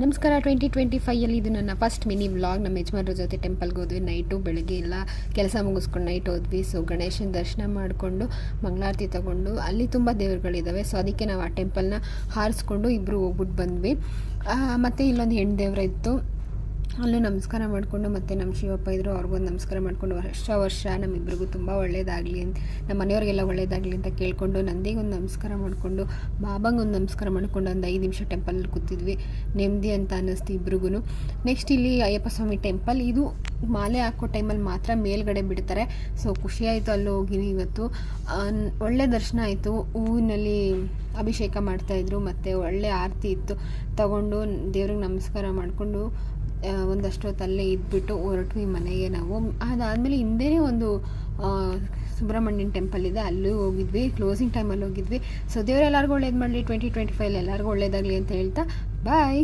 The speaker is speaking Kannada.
ನಮಸ್ಕಾರ. 2025 ಇದು ನನ್ನ ಫಸ್ಟ್ ಮಿನಿ ವ್ಲಾಗ್. ನಮ್ಮ ಯಜಮಾನ್ರ ಜೊತೆ ಟೆಂಪಲ್ಗೆ ಹೋದ್ವಿ. ನೈಟು ಬೆಳಗ್ಗೆ ಎಲ್ಲ ಕೆಲಸ ಮುಗಿಸ್ಕೊಂಡು ನೈಟ್ ಹೋದ್ವಿ. ಸೊ ಗಣೇಶನ ದರ್ಶನ ಮಾಡಿಕೊಂಡು ಮಂಗಳಾರತಿ ತಗೊಂಡು ಅಲ್ಲಿ ತುಂಬ ದೇವರುಗಳಿದ್ದಾವೆ. ಸೊ ಅದಕ್ಕೆ ನಾವು ಆ ಟೆಂಪಲ್ನ ಹಾರಿಸ್ಕೊಂಡು ಇಬ್ಬರು ಹೋಗ್ಬಿಟ್ಟು ಬಂದ್ವಿ. ಮತ್ತು ಇಲ್ಲೊಂದು ಹೆಣ್ಣು ದೇವ್ರ ಇತ್ತು, ಅಲ್ಲೂ ನಮಸ್ಕಾರ ಮಾಡಿಕೊಂಡು ಮತ್ತು ನಮ್ಮ ಶಿವಪ್ಪ ಇದ್ದರು, ಅವ್ರಿಗೊಂದು ನಮಸ್ಕಾರ ಮಾಡಿಕೊಂಡು ವರ್ಷ ನಮ್ಮಿಬ್ಬರಿಗೂ ತುಂಬ ಒಳ್ಳೇದಾಗಲಿ ಅಂತ, ನಮ್ಮ ಮನೆಯವ್ರಿಗೆಲ್ಲ ಒಳ್ಳೇದಾಗಲಿ ಅಂತ ಕೇಳಿಕೊಂಡು ನಂದಿಗೊಂದು ನಮಸ್ಕಾರ ಮಾಡಿಕೊಂಡು ಬಾಬಂಗೊಂದು ನಮಸ್ಕಾರ ಮಾಡಿಕೊಂಡು ಒಂದು 5 ನಿಮಿಷ ಟೆಂಪಲಲ್ಲಿ ಕೂತಿದ್ವಿ. ನೆಮ್ಮದಿ ಅಂತ ಅನ್ನಿಸ್ತು ಇಬ್ರಿಗೂ. ನೆಕ್ಸ್ಟ್ ಇಲ್ಲಿ ಅಯ್ಯಪ್ಪ ಸ್ವಾಮಿ ಟೆಂಪಲ್, ಇದು ಮಾಲೆ ಹಾಕೋ ಟೈಮಲ್ಲಿ ಮಾತ್ರ ಮೇಲ್ಗಡೆ ಬಿಡ್ತಾರೆ. ಸೊ ಖುಷಿಯಾಯಿತು ಅಲ್ಲಿ ಹೋಗಿ. ಇವತ್ತು ಒಳ್ಳೆ ದರ್ಶನ ಆಯಿತು. ಹೂವಿನಲ್ಲಿ ಅಭಿಷೇಕ ಮಾಡ್ತಾಯಿದ್ರು ಮತ್ತು ಒಳ್ಳೆ ಆರತಿ ಇತ್ತು. ತಗೊಂಡು ದೇವ್ರಿಗೆ ನಮಸ್ಕಾರ ಮಾಡಿಕೊಂಡು ಒಂದಷ್ಟೊತ್ತಲ್ಲೇ ಇದ್ಬಿಟ್ಟು ಹೊರಟ್ವಿ ಮನೆಗೆ ನಾವು. ಅದಾದಮೇಲೆ ಹಿಂದೆ ಒಂದು ಸುಬ್ರಹ್ಮಣ್ಯನ ಟೆಂಪಲ್ ಇದೆ, ಅಲ್ಲೂ ಹೋಗಿದ್ವಿ. ಕ್ಲೋಸಿಂಗ್ ಟೈಮಲ್ಲಿ ಹೋಗಿದ್ವಿ. ಸೊ ದೇವ್ರು ಎಲ್ಲರಿಗೂ ಒಳ್ಳೇದು ಮಾಡಲಿ, 2025 ಎಲ್ಲರಿಗೂ ಒಳ್ಳೇದಾಗಲಿ ಅಂತ ಹೇಳ್ತಾ ಬಾಯ್.